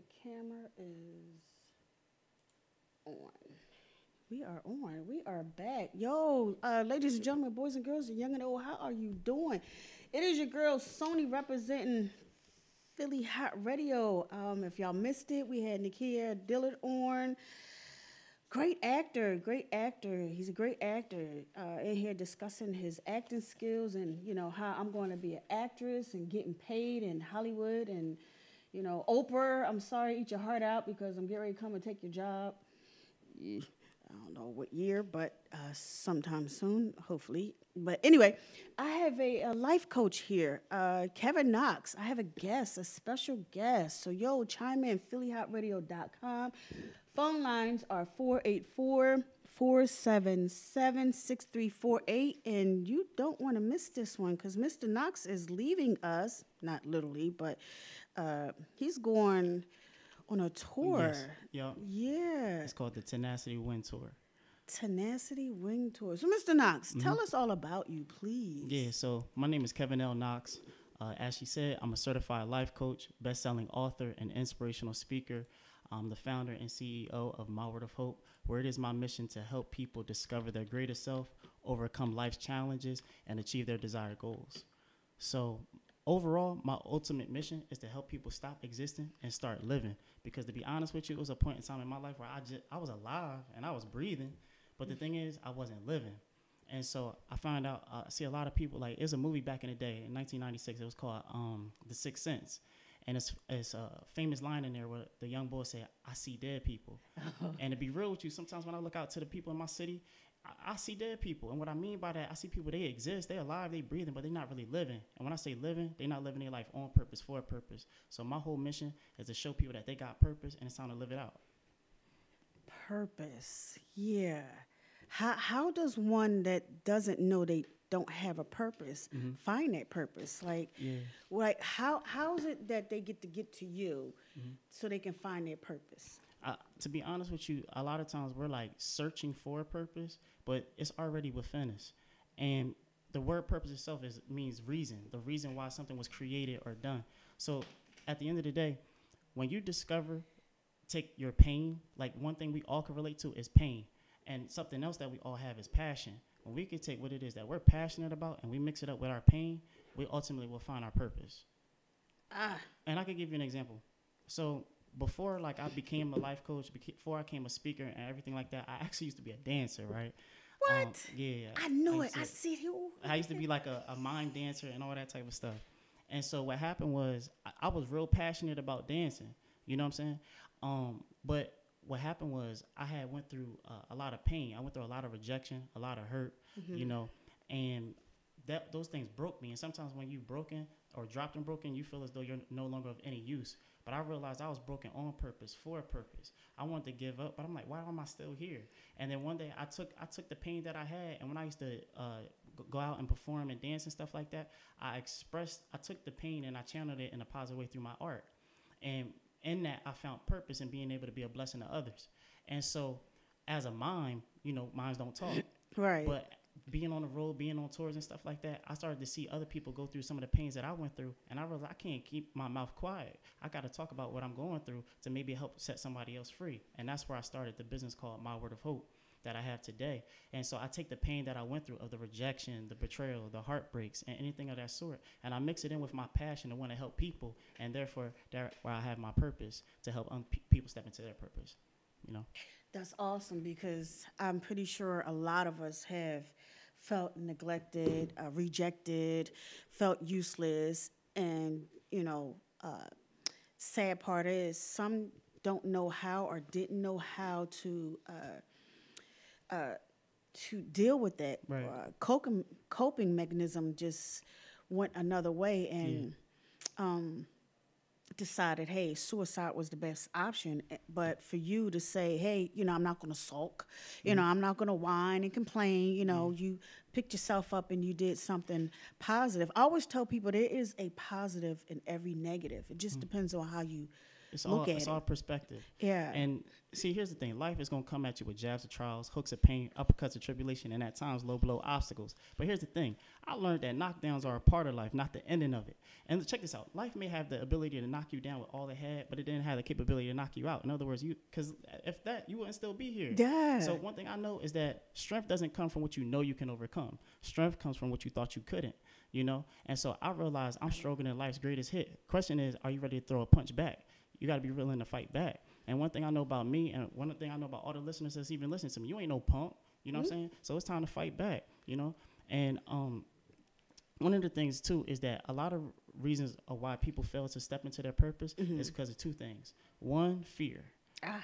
The camera is on. We are on. We are back. Yo, ladies and gentlemen, boys and girls, young and old, how are you doing? It is your girl, Sony, representing Philly Hot Radio. If y'all missed it, we had Nakia Dillard on. Great actor, great actor. He's a great actor. In here discussing his acting skills and, you know, how I'm going to be an actress and getting paid in Hollywood and, you know, Oprah, I'm sorry, eat your heart out because I'm getting ready to come and take your job. Yeah, I don't know what year, but sometime soon, hopefully. But anyway, I have a life coach here, Kevin Knox. I have a guest, a special guest. So, yo, chime in, phillyhotradio.com. Phone lines are 484-477-6348. And you don't want to miss this one because Mr. Knox is leaving us, not literally, but he's going on a tour. Yes. Yep. Yeah. It's called the Tenacity Wing Tour. Tenacity Wing Tour. So, Mr. Knox, tell us all about you, please. Yeah, so my name is Kevin L. Knox. As she said, I'm a certified life coach, best-selling author, and inspirational speaker. I'm the founder and CEO of My Word of Hope, where it is my mission to help people discover their greatest self, overcome life's challenges, and achieve their desired goals. So overall, my ultimate mission is to help people stop existing and start living. Because to be honest with you, it was a point in time in my life where I was alive and I was breathing, but the thing is, I wasn't living. And so I found out, I see a lot of people, like, there's a movie back in the day, in 1996, it was called The Sixth Sense. And it's a famous line in there where the young boy said, I see dead people. And to be real with you, sometimes when I look out to the people in my city, I see dead people. And what I mean by that, I see people, they exist, they're alive, they breathing, but they're not really living. And when I say living, they're not living their life on purpose, for a purpose. So my whole mission is to show people that they got purpose and it's time to live it out. Purpose, yeah. How does one that doesn't know they don't have a purpose find that purpose? Like, how is it that they get to you so they can find their purpose? To be honest with you, a lot of times we're like searching for a purpose, but it's already within us. And the word purpose itself means reason, the reason why something was created or done. So at the end of the day, when you take your pain, like one thing we all can relate to is pain. And something else that we all have is passion. When we can take what it is that we're passionate about and we mix it up with our pain, we ultimately will find our purpose. And I can give you an example. So before, like, I became a life coach, before I became a speaker and everything like that, I actually used to be a dancer, right? What? Yeah. I know it. I see you. I used to be like a mime dancer and all that type of stuff. And so what happened was I was real passionate about dancing. You know what I'm saying? But what happened was I had went through a lot of pain. I went through a lot of rejection, a lot of hurt, you know, and those things broke me. And sometimes when you're broken or dropped and broken, you feel as though you're no longer of any use. But I realized I was broken on purpose, for a purpose. I wanted to give up, but I'm like, why am I still here? And then one day I took the pain that I had, and when I used to go out and perform and dance and stuff like that, I took the pain and I channeled it in a positive way through my art. And in that, I found purpose in being able to be a blessing to others. And so as a mime, you know, mimes don't talk. Right. But being on the road, being on tours and stuff like that, I started to see other people go through some of the pains that I went through. And I realized I can't keep my mouth quiet. I got to talk about what I'm going through to maybe help set somebody else free. And that's where I started the business called My Word of Hope that I have today. And so I take the pain that I went through of the rejection, the betrayal, the heartbreaks, and anything of that sort, and I mix it in with my passion to want to help people, and therefore that's where I have my purpose to help people step into their purpose, you know? That's awesome because I'm pretty sure a lot of us have felt neglected, rejected, felt useless, and, you know, sad part is some don't know how or didn't know how to deal with that. Right. Coping mechanism just went another way and decided, hey, suicide was the best option. But for you to say, hey, you know, I'm not going to sulk, you know, I'm not going to whine and complain, you know, you picked yourself up and you did something positive. I always tell people there is a positive in every negative. It just depends on how you look at it's it. all perspective. Yeah. And see, here's the thing: life is gonna come at you with jabs of trials, hooks of pain, uppercuts of tribulation, and at times low blow obstacles. But here's the thing: I learned that knockdowns are a part of life, not the ending of it. And check this out: life may have the ability to knock you down with all it had, but it didn't have the capability to knock you out. In other words, because if that, you wouldn't still be here. Yeah. So one thing I know is that strength doesn't come from what you know you can overcome. Strength comes from what you thought you couldn't. You know, and so I realized I'm struggling in life's greatest hit. Question is, are you ready to throw a punch back? You got to be willing to fight back. And one thing I know about me, and one thing I know about all the listeners that's even listening to me, you ain't no punk. You know what I'm saying? So it's time to fight back. You know, and one of the things too is that a lot of reasons of why people fail to step into their purpose is because of two things. One, fear.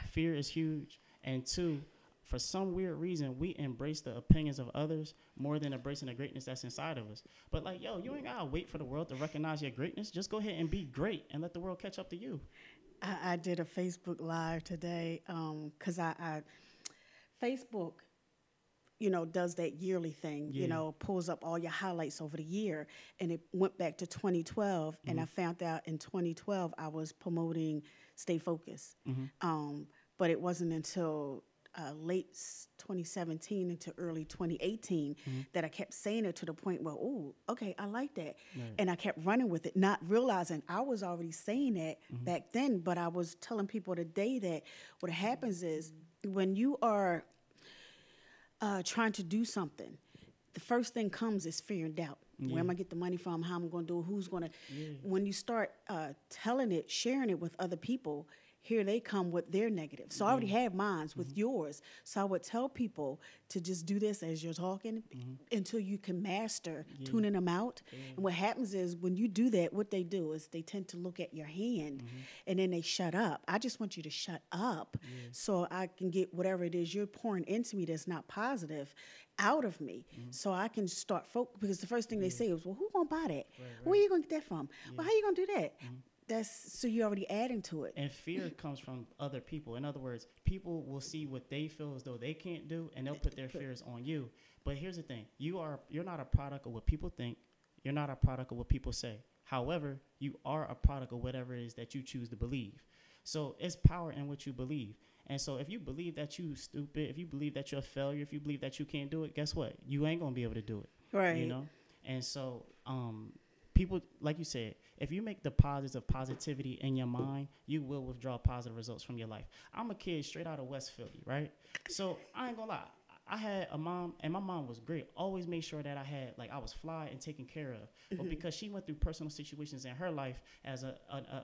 Fear is huge, and two, for some weird reason, we embrace the opinions of others more than embracing the greatness that's inside of us. But like, yo, you ain't gotta wait for the world to recognize your greatness. Just go ahead and be great and let the world catch up to you. I did a Facebook Live today because I Facebook, does that yearly thing, pulls up all your highlights over the year. And it went back to 2012, and I found out in 2012 I was promoting Stay Focused. But it wasn't until late 2017 into early 2018 that I kept saying it to the point where, oh, okay, I like that. Right. And I kept running with it, not realizing I was already saying that back then, but I was telling people today that what happens is when you are trying to do something, the first thing comes is fear and doubt. Where am I get the money from? How am I going to do it? Who's going to? When you start telling it, sharing it with other people, here they come with their negatives. So I already had mine with yours. So I would tell people to just do this as you're talking until you can master tuning them out. And what happens is when you do that, what they do is they tend to look at your hand and then they shut up. I just want you to shut up so I can get whatever it is you're pouring into me that's not positive out of me, so I can start because the first thing they say is, well, who gonna buy that? Right. Where are you gonna get that from? Well, how you gonna do that? That's so you're already adding to it. And fear comes from other people. In other words, people will see what they feel as though they can't do, and they'll put their fears on you. But here's the thing: you're not a product of what people think. You're not a product of what people say. However, you are a product of whatever it is that you choose to believe. So it's power in what you believe. And so if you believe that you stupid, if you believe that you're a failure, if you believe that you can't do it, guess what? You ain't gonna be able to do it. Right. You know? And so people, like you said, if you make deposits of positivity in your mind, you will withdraw positive results from your life. I'm a kid straight out of West Philly, right? So I ain't gonna lie. I had a mom, and my mom was great. Always made sure that I was fly and taken care of. But because she went through personal situations in her life as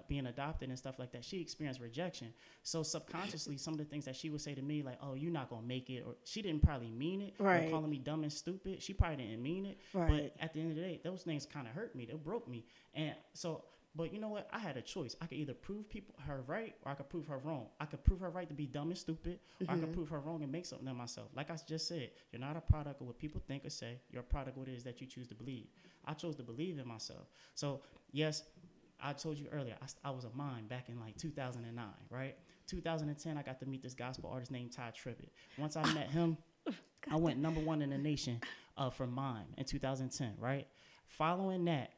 being adopted and stuff like that, she experienced rejection. So subconsciously, some of the things that she would say to me, like, "Oh, you're not gonna make it," or she didn't probably mean it, or calling me dumb and stupid. She probably didn't mean it. Right. But at the end of the day, those things kind of hurt me. They broke me, and so. But you know what? I had a choice. I could either prove her right, or I could prove her wrong. I could prove her right to be dumb and stupid, or I could prove her wrong and make something of myself. Like I just said, you're not a product of what people think or say. You're a product of what it is that you choose to believe. I chose to believe in myself. So, yes, I told you earlier, I was a mime back in like 2009, right? 2010, I got to meet this gospel artist named Ty Tribbett. Once I met him, I went #1 in the nation for mime in 2010, right? Following that,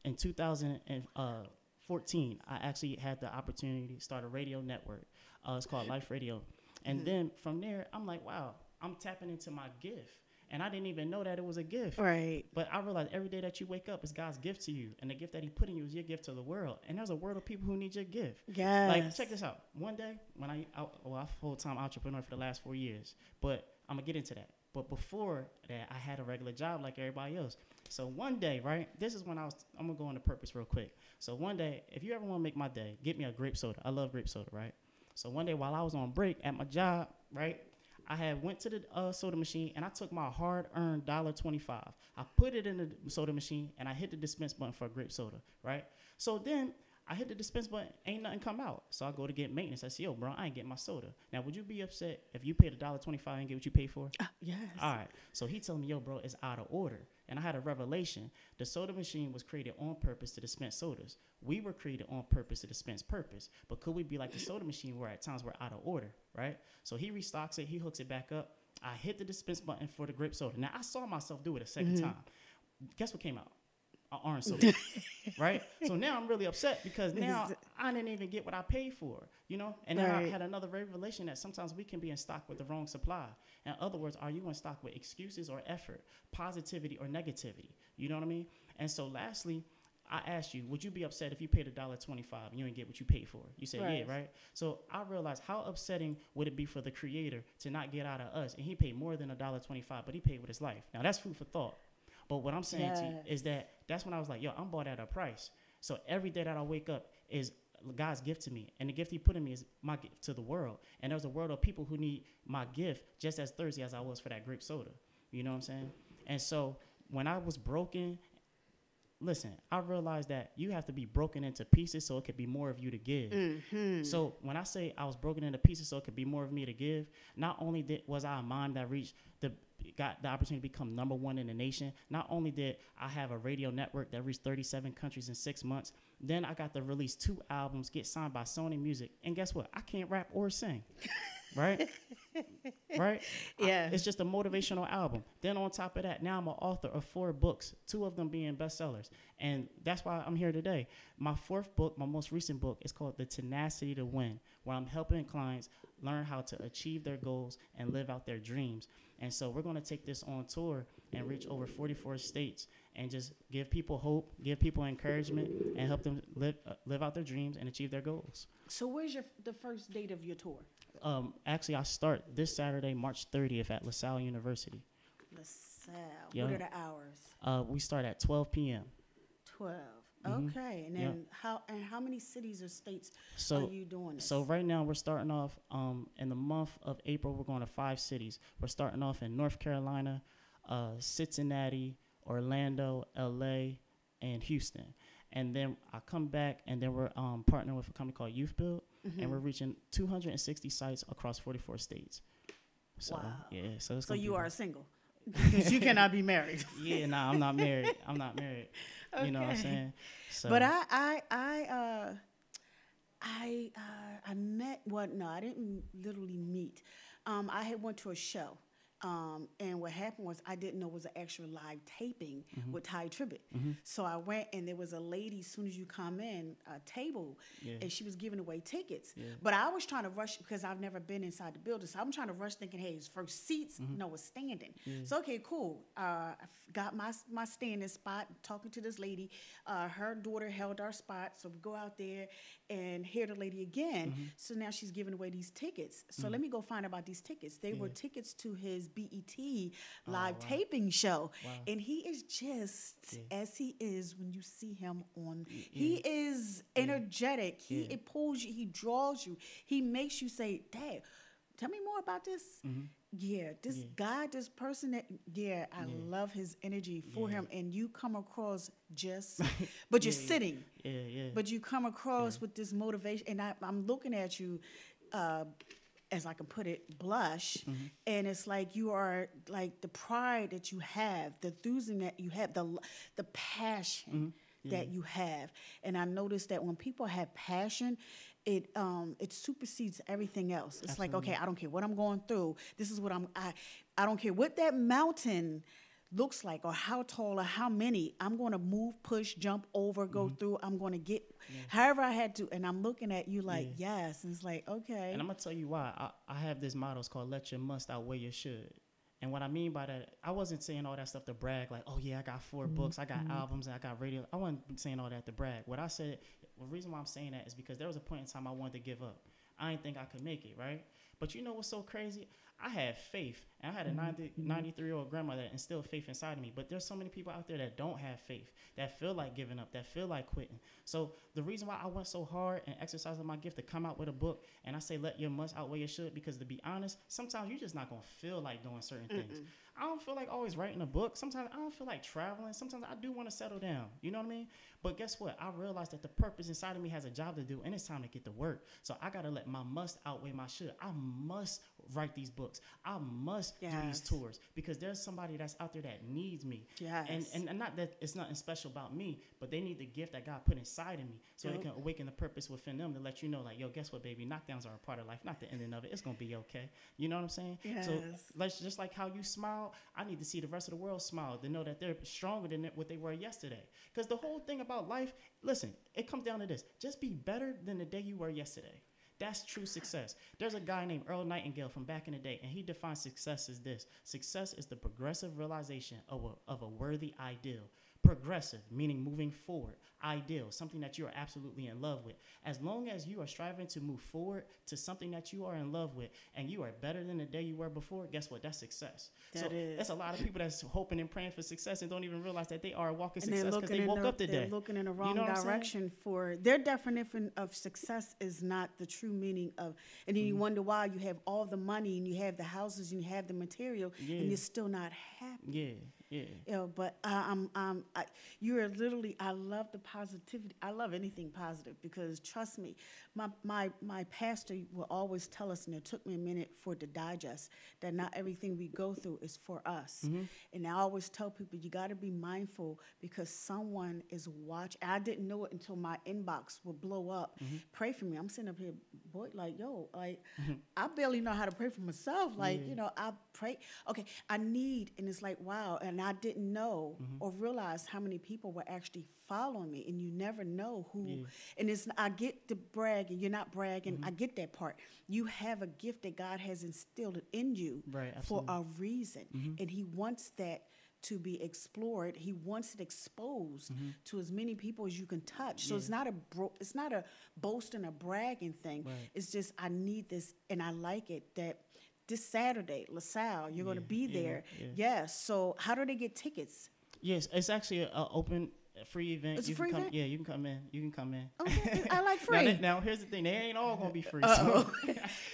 in 2014, I actually had the opportunity to start a radio network. It's called Life Radio. And then from there, I'm like, wow, I'm tapping into my gift. And I didn't even know that it was a gift. Right. But I realized every day that you wake up is God's gift to you. And the gift that he put in you is your gift to the world. And there's a world of people who need your gift. Yes. Like, check this out. One day, when I'm a full-time entrepreneur for the last 4 years. But I'm going to get into that. But before that, I had a regular job like everybody else. So one day, right, this is when I'm going to go into purpose real quick. So one day, if you ever want to make my day, get me a grape soda. I love grape soda, right? So one day while I was on break at my job, right, I had went to the soda machine, and I took my hard-earned $1.25. I put it in the soda machine, and I hit the dispense button for a grape soda, right? So then I hit the dispense button, ain't nothing come out. So I go to get maintenance. I say, yo, bro, I ain't getting my soda. Now, would you be upset if you paid $1.25 and get what you paid for? Yes. All right. So he told me, yo, bro, it's out of order. And I had a revelation. The soda machine was created on purpose to dispense sodas. We were created on purpose to dispense purpose. But could we be like the soda machine where at times we're out of order, right? So he restocks it. He hooks it back up. I hit the dispense button for the grape soda. Now, I saw myself do it a second time. Guess what came out? orange soda, right? So now I'm really upset because now I didn't even get what I paid for, you know? And then I had another revelation that sometimes we can be in stock with the wrong supply. In other words, are you in stock with excuses or effort, positivity or negativity? You know what I mean? And so lastly, I asked you, would you be upset if you paid $1.25 and you didn't get what you paid for? You said, yeah, right? So I realized how upsetting would it be for the creator to not get out of us, and he paid more than $1.25, but he paid with his life. Now, that's food for thought. But what I'm saying to you is that's when I was like, yo, I'm bought at a price. So every day that I wake up is God's gift to me. And the gift he put in me is my gift to the world. And there's a world of people who need my gift just as thirsty as I was for that grape soda. You know what I'm saying? And so when I was broken, listen, I realized that you have to be broken into pieces so it could be more of you to give. Mm-hmm. So when I say I was broken into pieces so it could be more of me to give, not only was I a mom that got the opportunity to become #1 in the nation, not only did I have a radio network that reached 37 countries in 6 months, then I got to release 2 albums, get signed by Sony Music, and guess what? I can't rap or sing. Right? Right? Yeah. It's just a motivational album. Then on top of that, now I'm an author of 4 books, 2 of them being bestsellers. And that's why I'm here today. My 4th book, my most recent book, is called The Tenacity to Win, where I'm helping clients learn how to achieve their goals and live out their dreams. And so we're going to take this on tour and reach over 44 states and just give people hope, give people encouragement, and help them live out their dreams and achieve their goals. So where's the first date of your tour? Actually, I start this Saturday, March 30th at LaSalle University. LaSalle. Yep. What are the hours? We start at 12 p.m. 12. Mm-hmm. Okay. And then how many cities or states are you doing this? So right now we're starting off in the month of April. We're going to 5 cities. We're starting off in North Carolina, Cincinnati, Orlando, LA, and Houston. And then I come back, and then we're partnering with a company called Youth Build, and we're reaching 260 sites across 44 states. So, wow. Yeah. So you are single because you cannot be married. Yeah, nah, I'm not married. Okay. You know what I'm saying? So. But I met I didn't literally meet. I had went to a show. And what happened was I didn't know it was an actual live taping with Ty Tribbett. Mm-hmm. So I went, and there was a lady, as soon as you come in, a table, and she was giving away tickets. Yeah. But I was trying to rush because I've never been inside the building. So I'm trying to rush thinking, hey, it's first seats. No, it's standing. Yeah. So, okay, cool. I got my standing spot, talking to this lady. Her daughter held our spot. So we go out there and hear the lady again. Mm-hmm. So now she's giving away these tickets. So let me go find out about these tickets. They were tickets to his BET live taping show. Wow. And he is just as he is when you see him on. He is energetic. It pulls you. He draws you. He makes you say, Dad, tell me more about this. Mm-hmm. Yeah, this guy, this person that, I love his energy for him. And you come across just, but you're sitting. Yeah. But you come across with this motivation. And I'm looking at you, as I can put it, blush. Mm-hmm. And it's like you are, like the pride that you have, the enthusiasm that you have, the passion that you have. And I noticed that when people have passion, it supersedes everything else. It's like, okay, I don't care what I'm going through. This is what I don't care what that mountain looks like or how tall or how many. I'm going to move, push, jump over, go through. I'm going to get however I had to. And I'm looking at you like, yes. And it's like, okay. And I'm going to tell you why. I have this motto. It's called let your must outweigh your should. And what I mean by that, I wasn't saying all that stuff to brag, like, oh, yeah, I got 4 books, I got albums, and I got radio. I wasn't saying all that to brag. What I said, the reason why I'm saying that is because there was a point in time I wanted to give up. I didn't think I could make it, right? But you know what's so crazy? I had faith, and I had a 93-year-old grandmother that instilled faith inside of me. But there's so many people out there that don't have faith, that feel like giving up, that feel like quitting. So the reason why I went so hard and exercising my gift to come out with a book, and I say let your must outweigh your should, because to be honest, sometimes you're just not going to feel like doing certain things. I don't feel like always writing a book. Sometimes I don't feel like traveling. Sometimes I do want to settle down. You know what I mean? But guess what? I realized that the purpose inside of me has a job to do, and it's time to get to work. So I got to let my must outweigh my should. I must write these books. I must must do these tours because there's somebody that's out there that needs me. Yes. And not that it's nothing special about me, but they need the gift that God put inside of me so it can awaken the purpose within them to let you know, like, yo, guess what, baby? Knockdowns are a part of life, not the ending of it. It's going to be okay. You know what I'm saying? Yes. So just like how you smile, I need to see the rest of the world smile to know that they're stronger than what they were yesterday. Because the whole thing about life, listen, it comes down to this. Just be better than the day you were yesterday. That's true success. There's a guy named Earl Nightingale from back in the day, and he defines success as this. Success is the progressive realization of a worthy ideal. Progressive, meaning moving forward. Ideal, something that you are absolutely in love with. As long as you are striving to move forward to something that you are in love with, and you are better than the day you were before, guess what? That's success. That's a lot of people that's hoping and praying for success and don't even realize that they are walking success because they woke up today. They're looking in the wrong direction for their definition of success is not the true meaning of, and then you wonder why you have all the money and you have the houses and you have the material and you're still not happy. But you're literally, I love the positivity. I love anything positive because trust me, my pastor will always tell us, and it took me a minute for it to digest, that not everything we go through is for us. And I always tell people, you got to be mindful because someone is watching. I didn't know it until my inbox would blow up. Pray for me. I'm sitting up here, boy, like, yo, like, I barely know how to pray for myself. Like, you know, I pray. Okay, I need, and it's like, wow. And I didn't know or realize how many people were actually following me, and you never know who. And it's, I get the bragging. You're not bragging. I get that part. You have a gift that God has instilled in you for a reason, and He wants that to be explored. He wants it exposed to as many people as you can touch. So it's not a boasting or bragging thing. It's just, I need this, and I like it that this Saturday, LaSalle, you're going to be there. Yes. So how do they get tickets? Yes, it's actually an open free event. It's a free event? Yeah, you can come in. You can come in. Okay, I like free. Now here's the thing. They ain't all going to be free.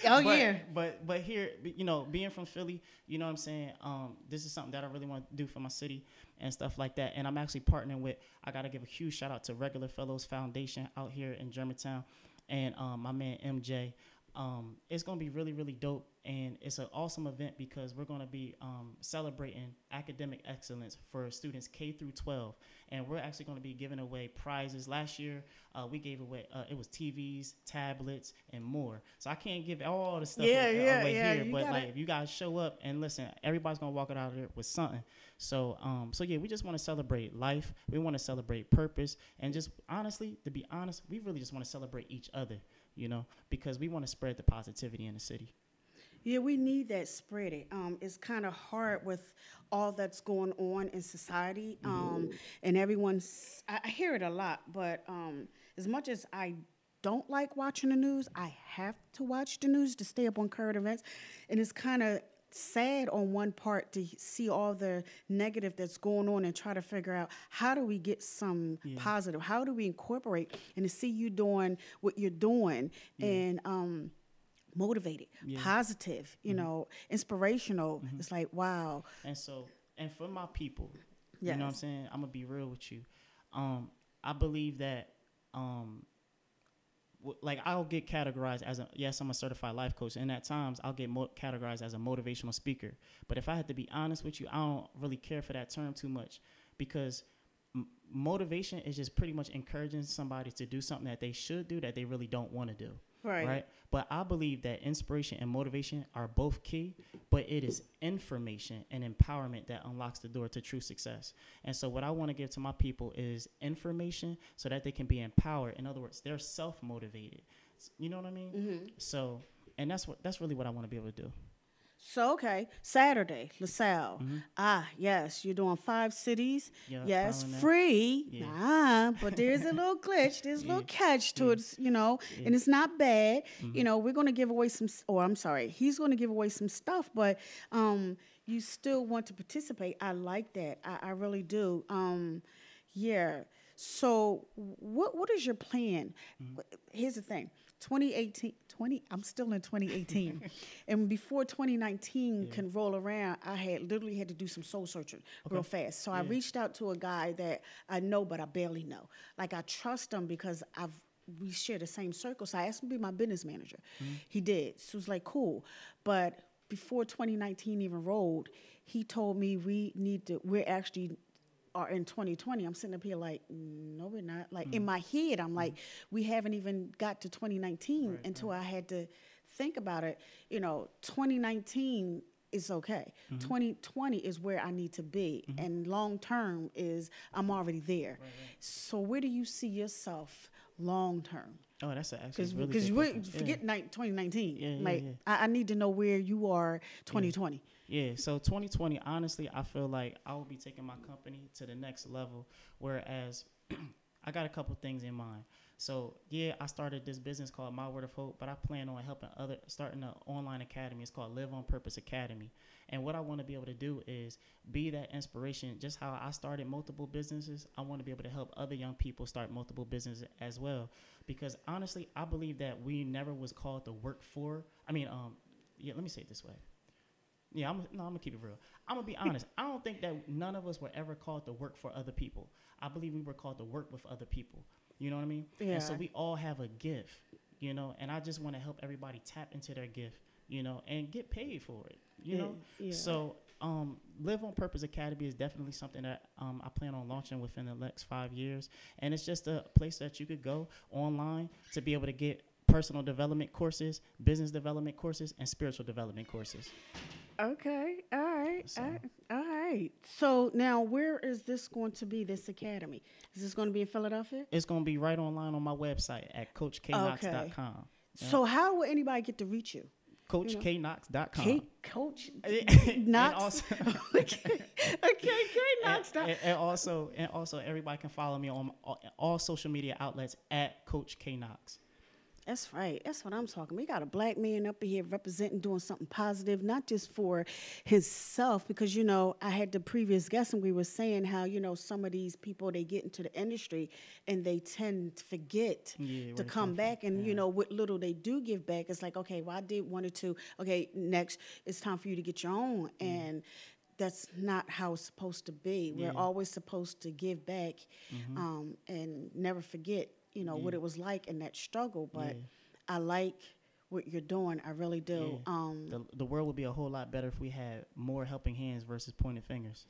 But here, you know, being from Philly, you know what I'm saying? This is something that I really want to do for my city and stuff like that. And I'm actually partnering with, I got to give a huge shout out to Regular Fellows Foundation out here in Germantown and my man MJ. It's going to be really, really dope, and it's an awesome event because we're going to be celebrating academic excellence for students K through 12, and we're actually going to be giving away prizes. Last year, we gave away, it was TVs, tablets, and more. So I can't give all the stuff away here, but like if you guys show up and listen, everybody's going to walk out of there with something. So, yeah, we just want to celebrate life. We want to celebrate purpose, and just honestly, to be honest, we really just want to celebrate each other. You know, because we want to spread the positivity in the city. Yeah, we need that spread it. It's kind of hard with all that's going on in society, and everyone's. I hear it a lot, but as much as I don't like watching the news, I have to watch the news to stay up on current events, and it's kind of sad on one part to see all the negative that's going on and try to figure out how do we get some positive, how do we incorporate, and to see you doing what you're doing and motivated, positive, you know, inspirational. It's like, wow. And so, and for my people, you know what I'm saying, I'm gonna be real with you. I believe that like I'll get categorized as I'm a certified life coach, and at times I'll get categorized as a motivational speaker. But if I had to be honest with you, I don't really care for that term too much because motivation is just pretty much encouraging somebody to do something that they should do that they really don't want to do. Right. But I believe that inspiration and motivation are both key, but it is information and empowerment that unlocks the door to true success. And so what I want to give to my people is information so that they can be empowered. In other words, they're self-motivated. You know what I mean? So, and that's really what I want to be able to do. So, okay, Saturday, LaSalle. Yes, you're doing 5 cities. Yes, free. But there's a little glitch. There's a little catch to it, you know, and it's not bad. You know, we're going to give away some, he's going to give away some stuff, but you still want to participate. I like that. I really do. So what is your plan? Here's the thing. 2018, I'm still in 2018. And before 2019 can roll around, I had literally had to do some soul searching real fast. So I reached out to a guy that I know, but I barely know. Like I trust him because we share the same circle. So I asked him to be my business manager. He did. So it was like, cool. But before 2019 even rolled, he told me we're actually are in 2020. I'm sitting up here like, no, we're not. Like in my head, I'm like, we haven't even got to 2019 until I had to think about it. 2019 is okay. 2020 is where I need to be. And long term is I'm already there. Right. So where do you see yourself long term? Oh, that's actually really because you forget 2019. Yeah. I need to know where you are 2020. Yeah, so 2020, honestly, I feel like I will be taking my company to the next level, whereas I got a couple things in mind. So, yeah, I started this business called My Word of Hope, but I plan on starting an online academy. It's called Live on Purpose Academy. And what I want to be able to do is be that inspiration. Just how I started multiple businesses, I want to be able to help other young people start multiple businesses as well. Because, honestly, I believe that we never was called to work for. Let me say it this way. Yeah, I'm gonna keep it real. I'm gonna be honest. I don't think that none of us were ever called to work for other people. I believe we were called to work with other people. You know what I mean? Yeah. And so we all have a gift, and I just want to help everybody tap into their gift, and get paid for it, Yeah. So Live on Purpose Academy is definitely something that I plan on launching within the next 5 years. And it's just a place that you could go online to be able to get personal development courses, business development courses, and spiritual development courses. Okay. All right. All right. So now where is this going to be, this academy? Is this going to be in Philadelphia? It's going to be right online on my website at coachknox.com. Okay. So how will anybody get to reach you? CoachKnox.com. Coach Knox. Okay, Knox. And also, everybody can follow me on all social media outlets at Coach K Knox. That's right. That's what I'm talking. We got a black man up here representing, doing something positive, not just for himself, because, I had the previous guest and we were saying how, some of these people, they get into the industry and they tend to forget to come back. And, what little they do give back, it's like, okay, well, I did 1 or 2. Okay, next, it's time for you to get your own. And that's not how it's supposed to be. We're always supposed to give back and never forget what it was like in that struggle, but I like what you're doing. I really do. Yeah. The world would be a whole lot better if we had more helping hands versus pointing fingers.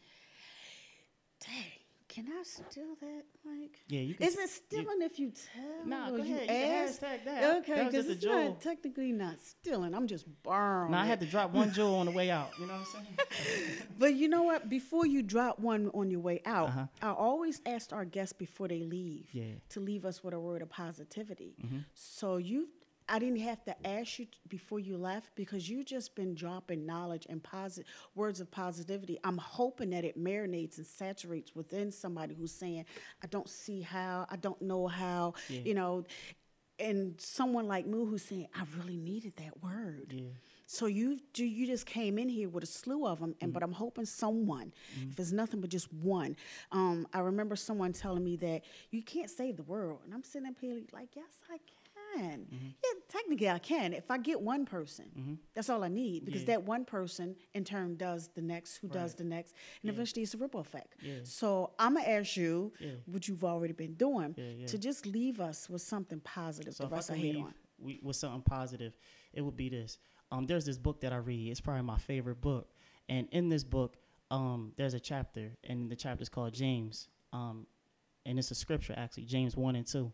Dang, can I steal that? Like, yeah, you can. Is it stealing if you tell? Nah, go ahead. You ask? Hashtag that. Okay, because it's not technically not stealing. I'm just borrowing. I had to drop one jewel on the way out. You know what I'm saying? But you know what? Before you drop one on your way out, I always ask our guests before they leave to leave us with a word of positivity. So I didn't have to ask you before you left because you just been dropping knowledge and words of positivity. I'm hoping that it marinates and saturates within somebody who's saying, I don't see how, I don't know how, and someone like me who's saying, I really needed that word. Yeah. So you just came in here with a slew of them, but I'm hoping someone, if it's nothing but just one. I remember someone telling me that you can't save the world. And I'm sitting up here like, yes, I can. Yeah, technically I can. If I get one person, that's all I need, because that one person in turn does the next, who does the next, and eventually it's a ripple effect. Yeah. So I'm going to ask you what you've already been doing to just leave us with something positive. So if I can leave with something positive, it would be this. There's this book that I read. It's probably my favorite book. And in this book, there's a chapter, and the chapter is called James. And it's a scripture, actually, James 1 and 2.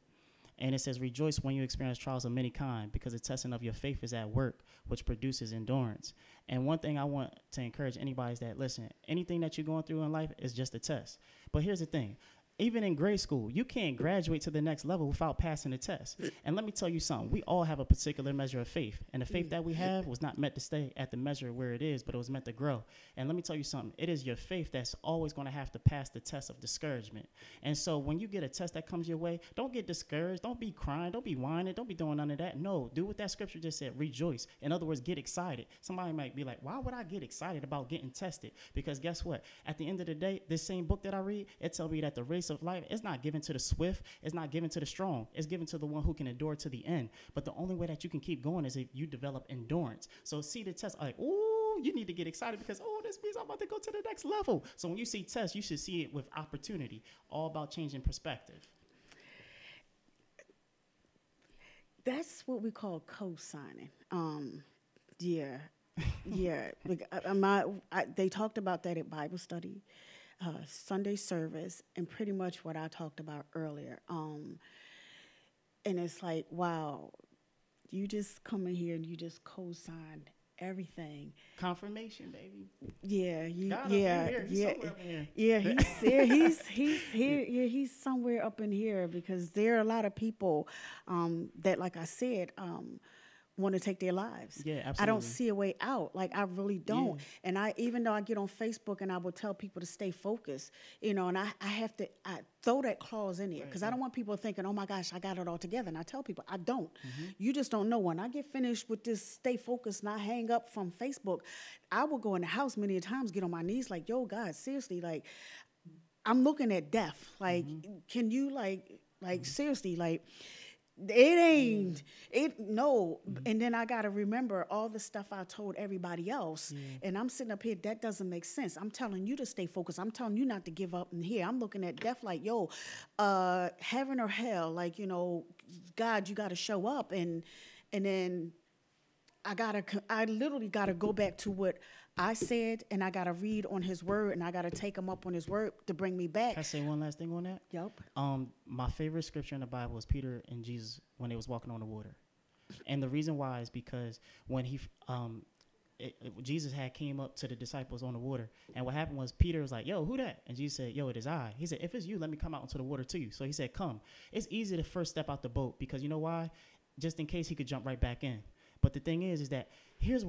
And it says, rejoice when you experience trials of many kind, because the testing of your faith is at work, which produces endurance. And one thing I want to encourage anybody is that, listen, anything that you're going through in life is just a test. But here's the thing. Even in grade school, you can't graduate to the next level without passing the test. And let me tell you something. We all have a particular measure of faith. And the faith that we have was not meant to stay at the measure where it is, but it was meant to grow. And let me tell you something. It is your faith that's always going to have to pass the test of discouragement. And so when you get a test that comes your way, don't get discouraged. Don't be crying. Don't be whining. Don't be doing none of that. No, do what that scripture just said. Rejoice. In other words, get excited. Somebody might be like, why would I get excited about getting tested? Because guess what? At the end of the day, this same book that I read, it tells me that the race of life is not given to the swift. It's not given to the strong. It's given to the one who can endure to the end. But the only way that you can keep going is if you develop endurance. So see the test like, oh, you need to get excited because, this means I'm about to go to the next level. So when you see tests, you should see it with opportunity, all about changing perspective. That's what we call co-signing. Yeah, they talked about that at Bible study, Sunday service, and pretty much what I talked about earlier. And it's like, wow, you just come in here and you just co-signed everything. Confirmation, baby. Yeah, God up in here. He's somewhere up in here. yeah. He's here. He's here. Yeah, he's somewhere up in here because there are a lot of people that, like I said, want to take their lives. Yeah, I don't absolutely. see a way out. Like I really don't. Yeah. And even though I get on Facebook and I will tell people to stay focused, and I have to throw that clause in there because I don't want people thinking, oh my gosh, I got it all together. And I tell people I don't. You just don't know. When I get finished with this stay focused and I hang up from Facebook, I will go in the house many times, get on my knees like, yo, God, seriously, like I'm looking at death. Like, can you seriously, like it ain't it no. And then I gotta remember all the stuff I told everybody else. And I'm sitting up here, that doesn't make sense. I'm telling you to stay focused. I'm telling you not to give up. And here I'm looking at death like, yo, heaven or hell, like, God, you gotta show up. And then I literally gotta go back to what I said, and I gotta read on His word, and I gotta take Him up on His word to bring me back. Can I say one last thing on that? Yep. My favorite scripture in the Bible is Peter and Jesus when they was walking on the water, and the reason why is because when Jesus had came up to the disciples on the water, and what happened was Peter was like, "Yo, who that?" And Jesus said, "Yo, it is I." He said, "If it's you, let me come out into the water to you." So he said, "Come." It's easy to first step out the boat because you know why? Just in case he could jump right back in. But the thing is that here's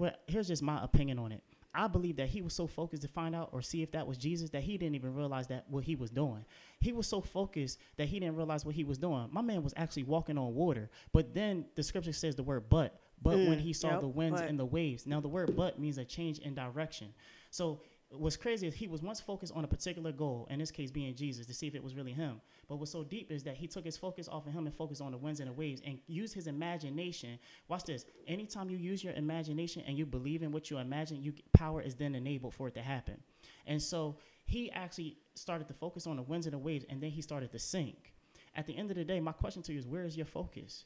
just my opinion on it. I believe that he was so focused to find out or see if that was Jesus that he didn't even realize that what he was doing. He was so focused that he didn't realize what he was doing. My man was actually walking on water. But then the scripture says the word but when he saw the winds and the waves. Now the word but means a change in direction. So what's crazy is he was once focused on a particular goal, in this case being Jesus, to see if it was really him. But what's so deep is that he took his focus off of him and focused on the winds and the waves and used his imagination. Watch this. Anytime you use your imagination and you believe in what you imagine, power is then enabled for it to happen. And so he actually started to focus on the winds and the waves, and then he started to sink. At the end of the day, my question to you is, where is your focus?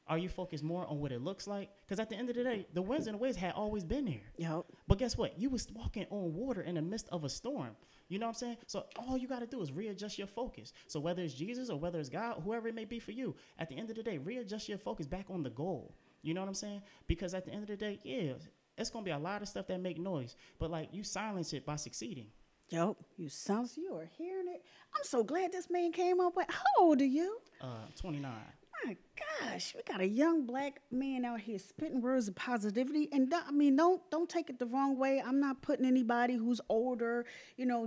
Are you focused more on what it looks like? Because at the end of the day, the winds and the waves had always been there. Yep. But guess what? You was walking on water in the midst of a storm. You know what I'm saying? So all you got to do is readjust your focus. So whether it's Jesus or whether it's God, whoever it may be for you, at the end of the day, readjust your focus back on the goal. You know what I'm saying? Because at the end of the day, yeah, it's going to be a lot of stuff that make noise. But like you silence it by succeeding. Yep. You are hearing it. I'm so glad this man came up with. How old are you? 29. My gosh, we got a young black man out here spitting words of positivity, and don't take it the wrong way. I'm not putting anybody who's older,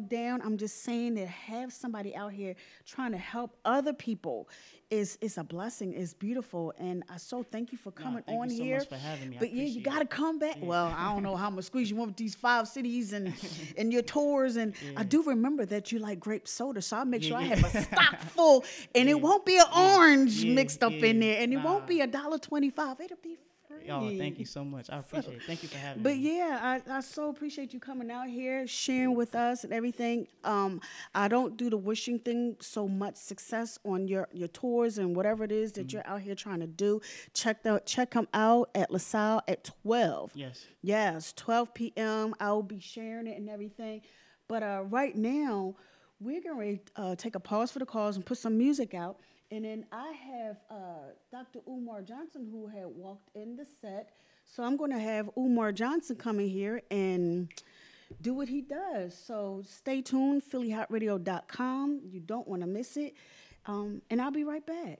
down. I'm just saying that have somebody out here trying to help other people is a blessing. It's beautiful, and I so thank you for coming on here. Thank you so much for having me. But yeah, you got to come back. Yeah. Well, I don't know how much squeeze you want with these 5 cities and your tours, and I do remember that you like grape soda, so I'll make sure I have a stock full, and it won't be an orange mixed up in there, and it won't be $1.25. It'll be free. Oh, thank you so much. I appreciate it. Thank you for having me. But yeah, I so appreciate you coming out here, sharing with us and everything. I don't do the wishing thing so much success on your tours and whatever it is that you're out here trying to do. Check them out at LaSalle at 12. Yes, 12 p.m. I'll be sharing it and everything. But right now, we're going to take a pause for the calls and put some music out. And then I have Dr. Umar Johnson, who had walked in the set. So I'm going to have Umar Johnson come in here and do what he does. So stay tuned, PhillyHotRadio.com. You don't want to miss it. And I'll be right back.